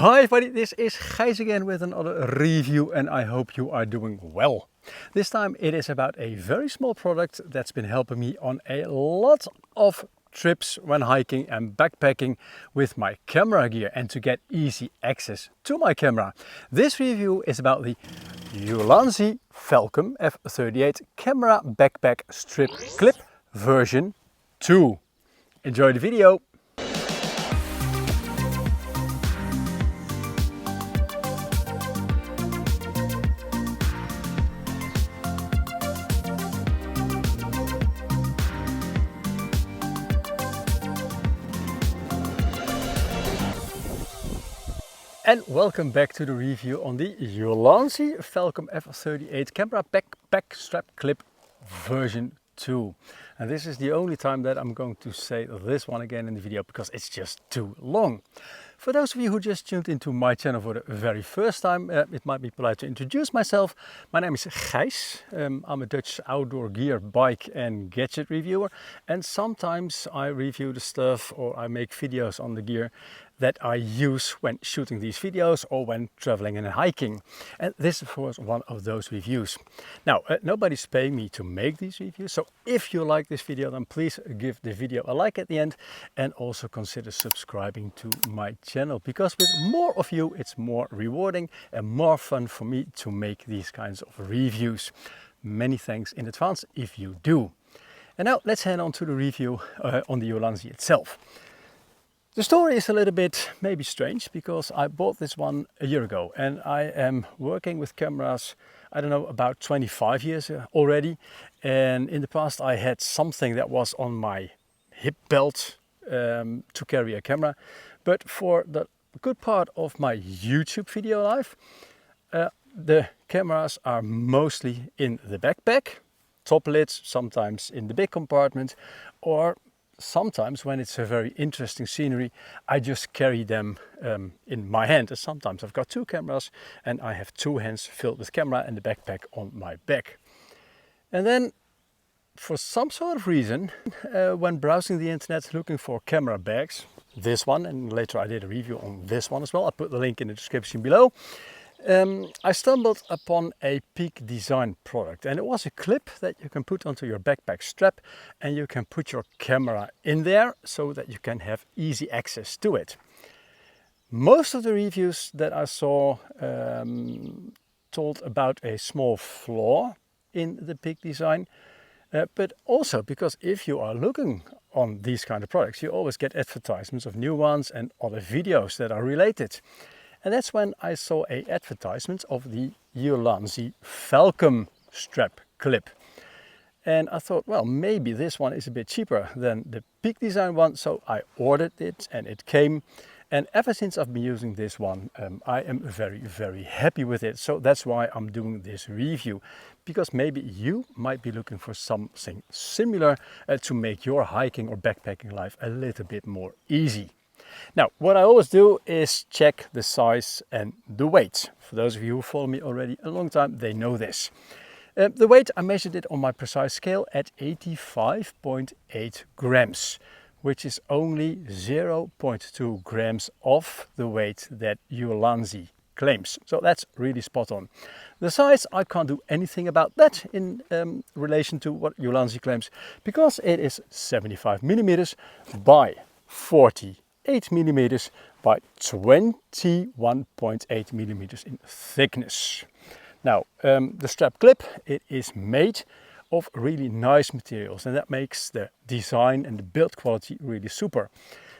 Hi everybody, this is Gijs again with another review and I hope you are doing well. This time it is about a very small product that's been helping me on a lot of trips when hiking and backpacking with my camera gear and to get easy access to my camera. This review is about the Ulanzi Falcam F38 camera backpack strip clip version 2. Enjoy the video! And welcome back to the review on the Ulanzi Falcam F38 camera backpack strap clip version 2. And this is the only time that I'm going to say this one again in the video because it's just too long. For those of you who just tuned into my channel for the very first time, it might be polite to introduce myself. My name is Gijs. I'm a Dutch outdoor gear, bike and gadget reviewer. And sometimes I review the stuff or I make videos on the gear that I use when shooting these videos or when traveling and hiking. And this of course one of those reviews. Now, nobody's paying me to make these reviews, so if you like this video then please give the video a like at the end and also consider subscribing to my channel, because with more of you it's more rewarding and more fun for me to make these kinds of reviews. Many thanks in advance if you do. And now let's head on to the review on the Ulanzi itself. The story is a little bit maybe strange because I bought this one a year ago and I am working with cameras, I don't know, about 25 years already. And in the past I had something that was on my hip belt to carry a camera. But for the good part of my YouTube video life, the cameras are mostly in the backpack, top lids, sometimes in the big compartment, or sometimes when it's a very interesting scenery, I just carry them in my hand. And sometimes I've got two cameras and I have two hands filled with camera and the backpack on my back. And then for some sort of reason, when browsing the internet looking for camera bags, this one, and later I did a review on this one as well, I'll put the link in the description below, I stumbled upon a Peak Design product, and it was a clip that you can put onto your backpack strap and you can put your camera in there so that you can have easy access to it. Most of the reviews that I saw told about a small flaw in the Peak Design, but also because if you are looking on these kind of products, you always get advertisements of new ones and other videos that are related. And that's when I saw an advertisement of the Ulanzi Falcam strap clip. And I thought, well, maybe this one is a bit cheaper than the Peak Design one, so I ordered it and it came. And ever since I've been using this one, I am very, very happy with it. So that's why I'm doing this review, because maybe you might be looking for something similar to make your hiking or backpacking life a little bit more easy. Now, what I always do is check the size and the weight. For those of you who follow me already a long time, they know this. The weight, I measured it on my precise scale at 85.8 grams, which is only 0.2 grams off the weight that Ulanzi claims. So that's really spot on. The size, I can't do anything about that in relation to what Ulanzi claims, because it is 75 millimeters by 48 millimeters by 21.8 millimeters in thickness. Now, the strap clip, it is made of really nice materials, and that makes the design and the build quality really super.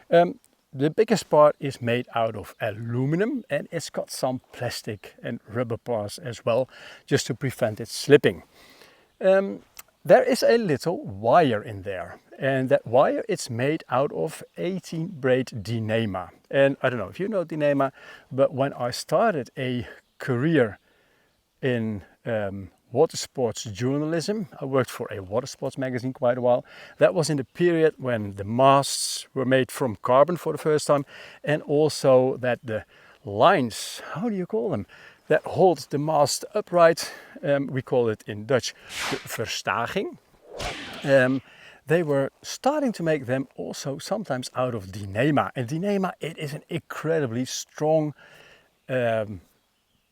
The biggest part is made out of aluminum, and it's got some plastic and rubber parts as well, just to prevent it slipping. There is a little wire in there, and that wire, it's made out of 18 braid Dyneema. And I don't know if you know Dyneema, but when I started a career in water sports journalism, I worked for a water sports magazine quite a while. That was in the period when the masts were made from carbon for the first time, and also that the lines, how do you call them, that holds the mast upright, we call it in Dutch the verstaging. they were starting to make them also sometimes out of Dyneema. And Dyneema, it is an incredibly strong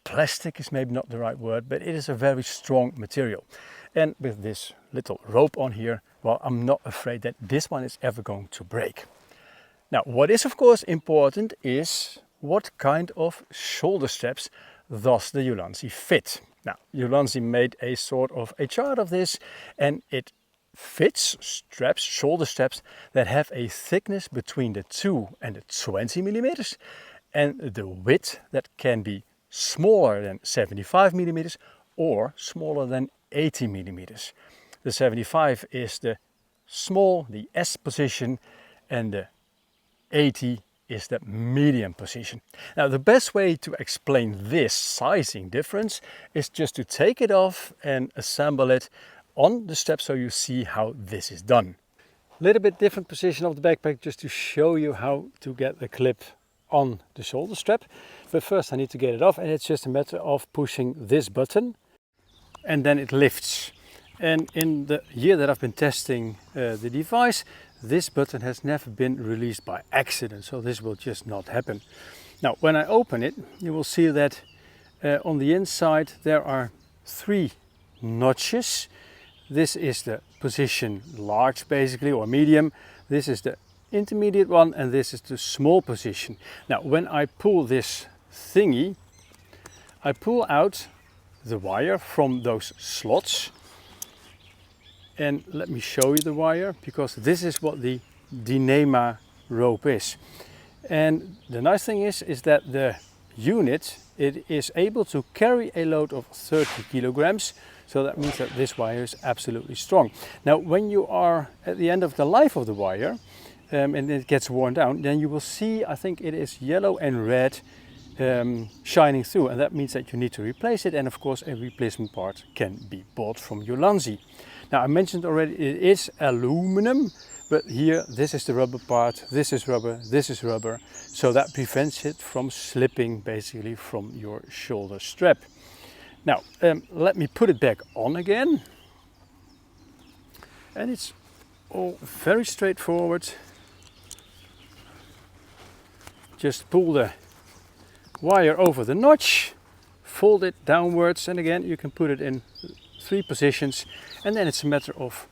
plastic is maybe not the right word, but it is a very strong material. And with this little rope on here, well, I'm not afraid that this one is ever going to break. Now, what is of course important is what kind of shoulder straps does the Ulanzi fit. Now, Ulanzi made a sort of a chart of this, and it fits straps, shoulder straps that have a thickness between the 2 and the 20 millimeters, and the width that can be smaller than 75 millimeters or smaller than 80 millimeters. The 75 is the small, the S position, and the 80 is the medium position. Now, the best way to explain this sizing difference is just to take it off and assemble it on the strap so you see how this is done. A little bit different position of the backpack just to show you how to get the clip on the shoulder strap. But first I need to get it off, and it's just a matter of pushing this button and then it lifts. And in the year that I've been testing the device, this button has never been released by accident, so this will just not happen. Now, when I open it, you will see that on the inside there are 3 notches. This is the position large basically, or medium. This is the intermediate one, and this is the small position. Now, when I pull this thingy, I pull out the wire from those slots. And let me show you the wire, because this is what the Dyneema rope is. And the nice thing is that the unit, it is able to carry a load of 30 kilograms. So that means that this wire is absolutely strong. Now, when you are at the end of the life of the wire, and it gets worn down, then you will see, I think it is yellow and red shining through, and that means that you need to replace it. And of course, a replacement part can be bought from Ulanzi. Now, I mentioned already it is aluminum, but here this is the rubber part, this is rubber, so that prevents it from slipping basically from your shoulder strap. Now, let me put it back on again, and it's all very straightforward. Just pull the wire over the notch, fold it downwards, and again you can put it in 3 positions, and then it's a matter of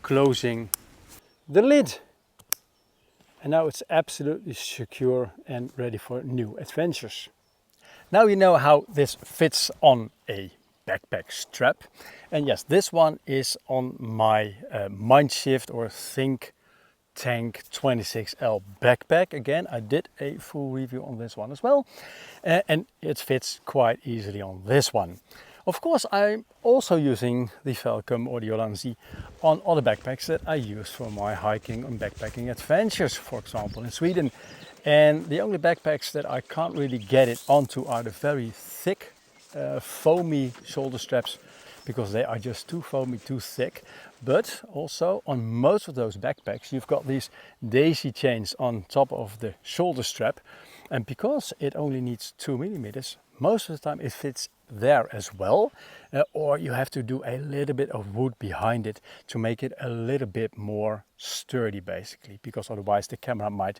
closing the lid. And now it's absolutely secure and ready for new adventures. Now you know how this fits on a backpack strap. And yes, this one is on my Mindshift or Think Tank 26L backpack. Again, I did a full review on this one as well, and it fits quite easily on this one. Of course, I'm also using the Falcam or the Ulanzi on other backpacks that I use for my hiking and backpacking adventures, for example in Sweden. And the only backpacks that I can't really get it onto are the very thick foamy shoulder straps, because they are just too foamy, too thick. But also on most of those backpacks you've got these daisy chains on top of the shoulder strap, and because it only needs 2 millimeters, most of the time it fits there as well, or you have to do a little bit of wood behind it to make it a little bit more sturdy basically, because otherwise the camera might,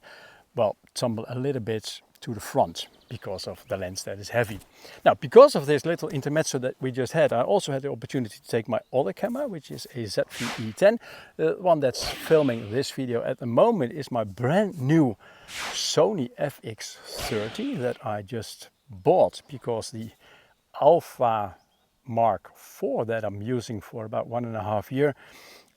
well, tumble a little bit to the front because of the lens that is heavy. Now, because of this little intermezzo that we just had, I also had the opportunity to take my other camera, which is a ZV-E10. The one that's filming this video at the moment is my brand new Sony FX30 that I just bought, because the Alpha Mark IV that I'm using for about 1.5 years,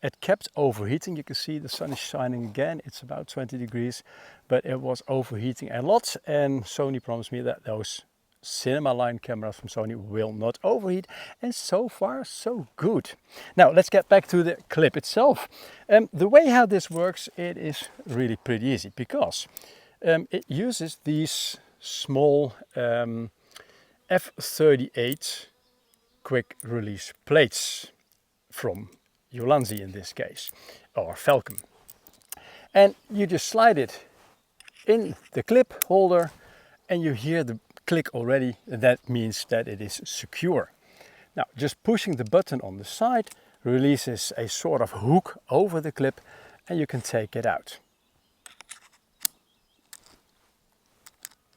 it kept overheating. You can see the sun is shining again. It's about 20 degrees, but it was overheating a lot. And Sony promised me that those cinema line cameras from Sony will not overheat. And so far, so good. Now, let's get back to the clip itself. The way how this works, it is really pretty easy, because it uses these small F38 quick release plates from Ulanzi in this case, or Falcam. And you just slide it in the clip holder and you hear the click already, and that means that it is secure. Now, just pushing the button on the side releases a sort of hook over the clip and you can take it out.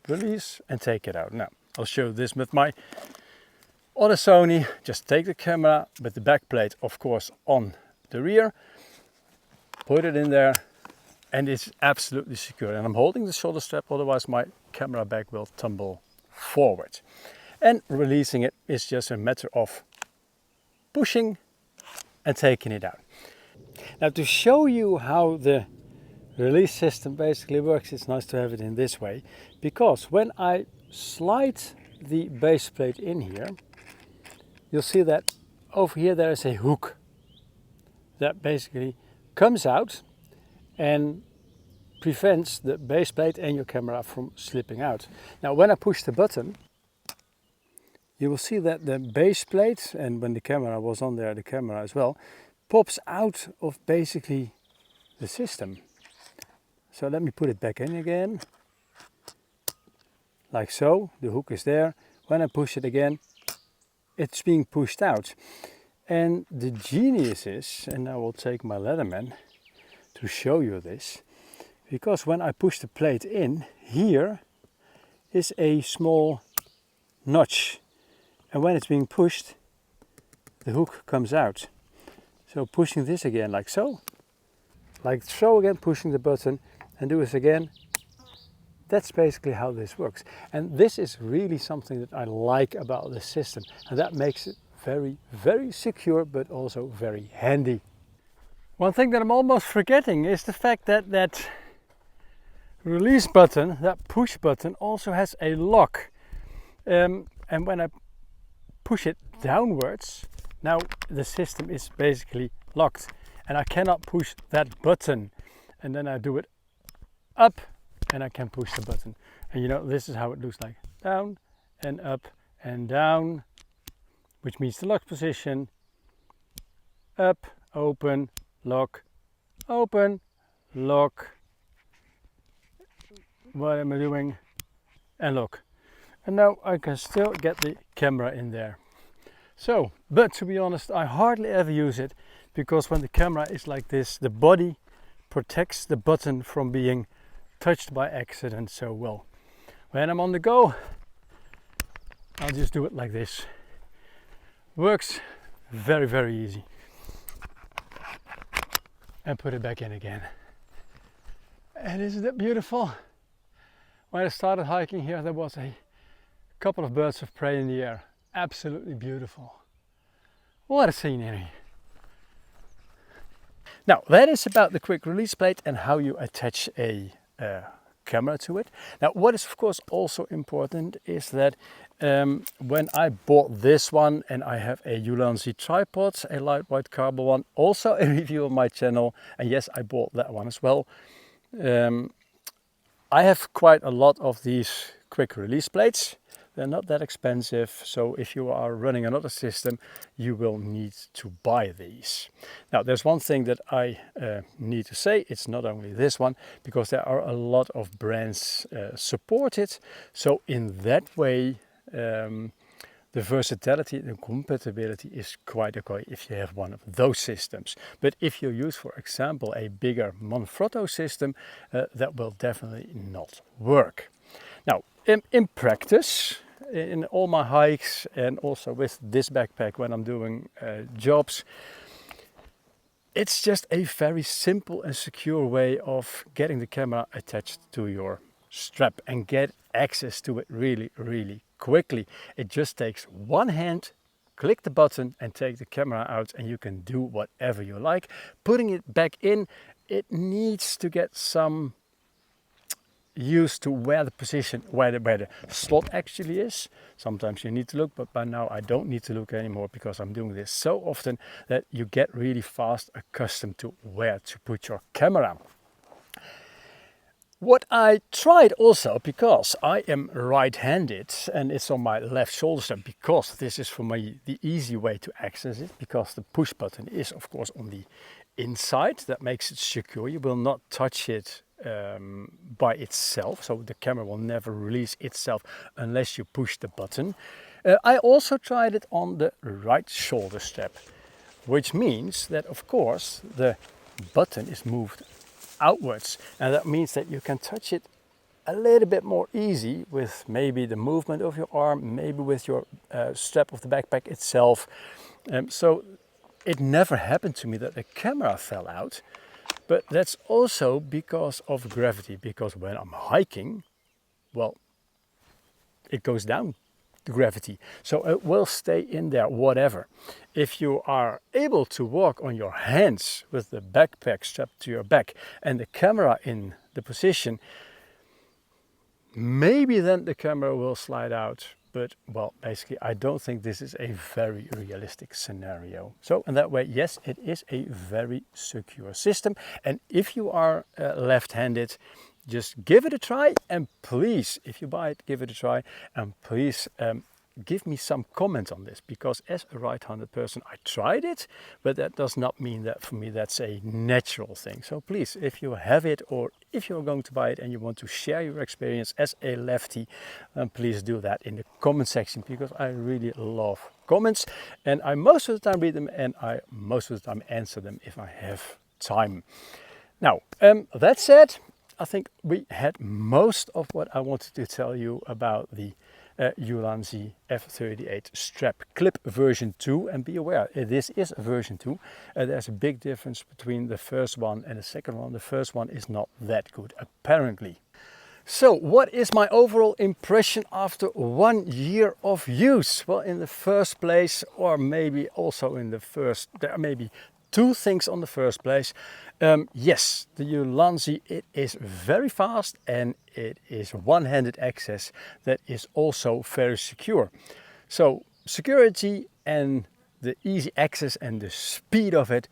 Release and take it out. Now I'll show this with my other Sony. Just take the camera with the back plate, of course, on the rear, put it in there, and it's absolutely secure. And I'm holding the shoulder strap, otherwise my camera bag will tumble forward. And releasing it is just a matter of pushing and taking it out. Now, to show you how the release system basically works, it's nice to have it in this way, because when I slide the base plate in here, you'll see that over here there is a hook that basically comes out and prevents the base plate and your camera from slipping out. Now when I push the button, you will see that the base plate, and when the camera was on there, the camera as well, pops out of basically the system. So let me put it back in again, like so. The hook is there. When I push it again, it's being pushed out. And the genius is, and I will take my Leatherman to show you this, because when I push the plate in, here is a small notch, and when it's being pushed, the hook comes out. So pushing this again like so again, pushing the button, and do this again. That's basically how this works. And this is really something that I like about this system, and that makes it very, very secure, but also very handy. One thing that I'm almost forgetting is the fact that that release button, that push button, also has a lock. And when I push it downwards, now the system is basically locked, and I cannot push that button. And then I do it up, and I can push the button. And you know, this is how it looks like. Down and up and down, which means the lock position. Up, open, lock, open, lock. What am I doing? And lock. And now I can still get the camera in there. So, but to be honest, I hardly ever use it, because when the camera is like this, the body protects the button from being touched by accident so well. When I'm on the go, I'll just do it like this. Works very, very easy. And put it back in again. And isn't it beautiful? When I started hiking here, there was a couple of birds of prey in the air. Absolutely beautiful. What a scenery. Now that is about the quick release plate and how you attach a camera to it. Now what is of course also important is that when I bought this one, and I have a Ulanzi tripod, a lightweight carbon one, also a review on my channel, and yes, I bought that one as well. I have quite a lot of these quick release plates. They're not that expensive, so if you are running another system, you will need to buy these. Now, there's one thing that I need to say. It's not only this one, because there are a lot of brands supported. So in that way, the versatility and compatibility is quite okay if you have one of those systems. But if you use, for example, a bigger Manfrotto system, that will definitely not work. Now, in practice, in all my hikes, and also with this backpack when I'm doing jobs, it's just a very simple and secure way of getting the camera attached to your strap and get access to it really, really quickly. It just takes one hand, click the button and take the camera out, and you can do whatever you like. Putting it back in, it needs to get some used to where the position, where the slot actually is. Sometimes you need to look, but by now I don't need to look anymore, because I'm doing this so often that you get really fast accustomed to where to put your camera. What I tried also, because I am right-handed and it's on my left shoulder strap, because this is for me the easy way to access it, because the push button is of course on the inside. That makes it secure. You will not touch it by itself, so the camera will never release itself unless you push the button. I also tried it on the right shoulder strap. which means that of course the button is moved outwards, and that means that you can touch it a little bit more easy with maybe the movement of your arm, maybe with your strap of the backpack itself. So it never happened to me that the camera fell out, but that's also because of gravity, because when I'm hiking, well, it goes down, the gravity, so it will stay in there whatever. If you are able to walk on your hands with the backpack strapped to your back and the camera in the position, maybe then the camera will slide out, but well, basically I don't think this is a very realistic scenario. So in that way, yes, it is a very secure system, and if you are left-handed, just give it a try, and please, if you buy it, give it a try, and please give me some comment on this, because as a right-handed person I tried it, but that does not mean that for me that's a natural thing. So please, if you have it, or if you're going to buy it and you want to share your experience as a lefty, then please do that in the comment section, because I really love comments, and I most of the time read them, and I most of the time answer them if I have time. Now, that said, I think we had most of what I wanted to tell you about the Ulanzi F38 strap clip version 2, and be aware, this is version 2. There's a big difference between the first one and the second one. The first one is not that good, apparently. So what is my overall impression after 1 year of use? Well, in the first place, or maybe also in the first, there are maybe two things on the first place. Yes, the Ulanzi, it is very fast, and it is one-handed access that is also very secure. So security and the easy access and the speed of it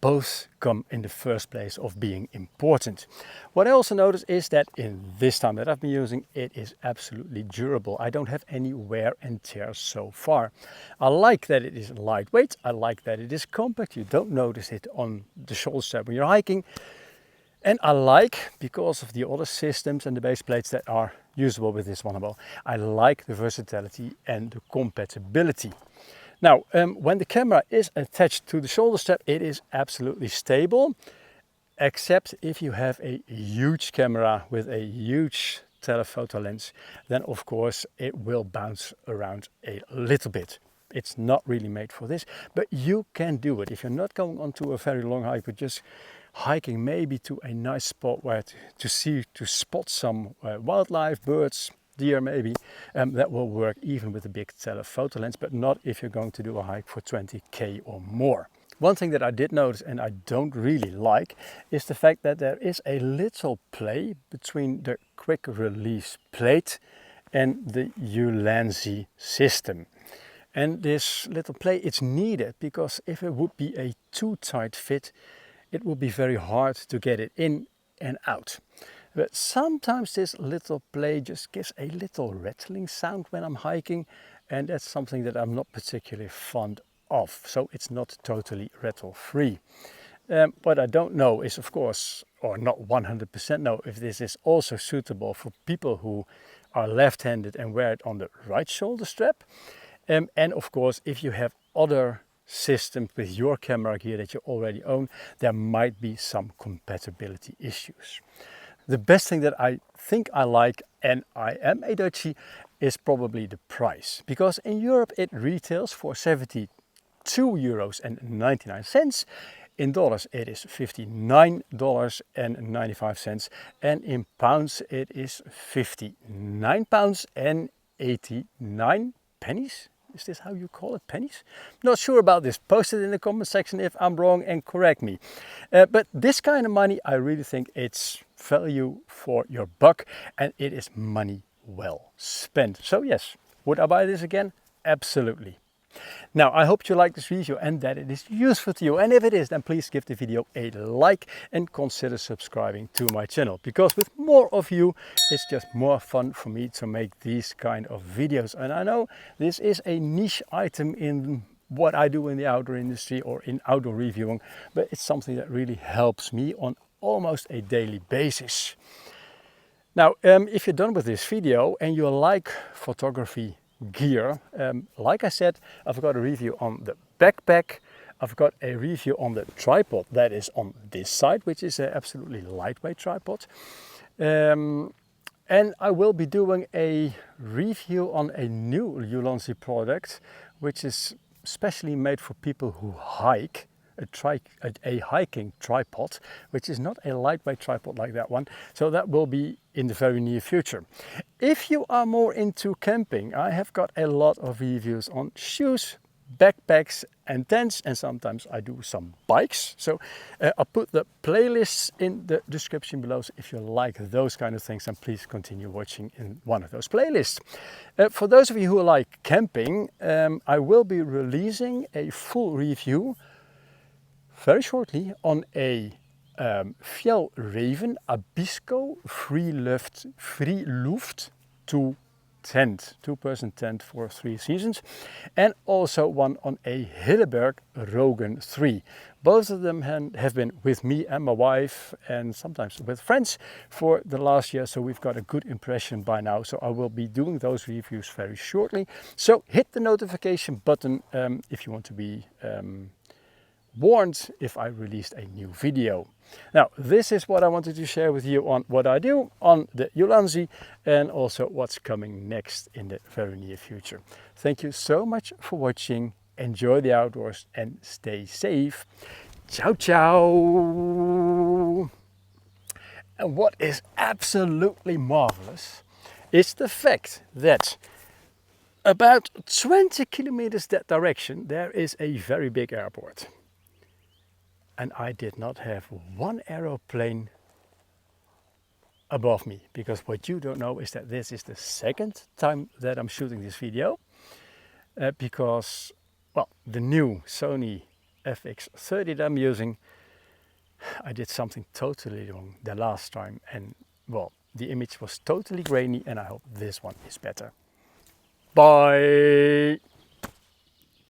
both come in the first place of being important. What I also noticed is that in this time that I've been using, it is absolutely durable. I don't have any wear and tear so far. I like that it is lightweight. I like that it is compact. You don't notice it on the shoulder strap when you're hiking. And I like, because of the other systems and the base plates that are usable with this one, well, I like the versatility and the compatibility. Now, when the camera is attached to the shoulder strap, it is absolutely stable, except if you have a huge camera with a huge telephoto lens, then of course it will bounce around a little bit. It's not really made for this, but you can do it. If you're not going onto a very long hike, but just hiking maybe to a nice spot where to spot some wildlife, birds, deer maybe, that will work even with a big telephoto lens, but not if you're going to do a hike for 20k or more. One thing that I did notice, and I don't really like, is the fact that there is a little play between the quick release plate and the Ulanzi system. And this little play, it's needed, because if it would be a too tight fit, it would be very hard to get it in and out. But sometimes this little play just gives a little rattling sound when I'm hiking, and that's something that I'm not particularly fond of. So it's not totally rattle free. What I don't know is, of course, or not 100% know, if this is also suitable for people who are left-handed and wear it on the right shoulder strap. And of course, if you have other systems with your camera gear that you already own, there might be some compatibility issues. The best thing that I think I like, and I am a Dutchie, is probably the price. Because in Europe it retails for €72.99. In dollars it is $59.95. And in pounds it is £59.89. Is this how you call it? Pennies? Not sure about this. Post it in the comment section if I'm wrong and correct me. But this kind of money, I really think it's value for your buck, and it is money well spent. So yes, would I buy this again? Absolutely. Now, I hope you like this review and that it is useful to you. And if it is, then please give the video a like and consider subscribing to my channel. Because with more of you, it's just more fun for me to make these kind of videos. And I know this is a niche item in what I do in the outdoor industry or in outdoor reviewing, but it's something that really helps me on almost a daily basis. Now, if you're done with this video and you like photography gear, like I said, I've got a review on the backpack, I've got a review on the tripod that is on this side, which is an absolutely lightweight tripod. And I will be doing a review on a new Ulanzi product, which is specially made for people who hike, a hiking tripod, which is not a lightweight tripod like that one. So that will be in the very near future. If you are more into camping, I have got a lot of reviews on shoes, backpacks and tents, and sometimes I do some bikes. So I'll put the playlists in the description below. So if you like those kind of things, then please continue watching in one of those playlists. For those of you who like camping, I will be releasing a full review very shortly on a Fjellraven Abisko free luft 2 tent, 2-person tent for 3 seasons, and also one on a Hilleberg Rogan 3. Both of them have been with me and my wife, and sometimes with friends, for the last year, so we've got a good impression by now. So I will be doing those reviews very shortly. So hit the notification button if you want to be warned if I released a new video. Now, this is what I wanted to share with you on what I do on the Ulanzi, and also what's coming next in the very near future. Thank you so much for watching. Enjoy the outdoors and stay safe. Ciao, ciao. And what is absolutely marvelous is the fact that about 20 kilometers that direction there is a very big airport. And I did not have one aeroplane above me, because what you don't know is that this is the second time that I'm shooting this video, because, well, the new Sony FX30 that I'm using, I did something totally wrong the last time, and well, the image was totally grainy, and I hope this one is better. Bye!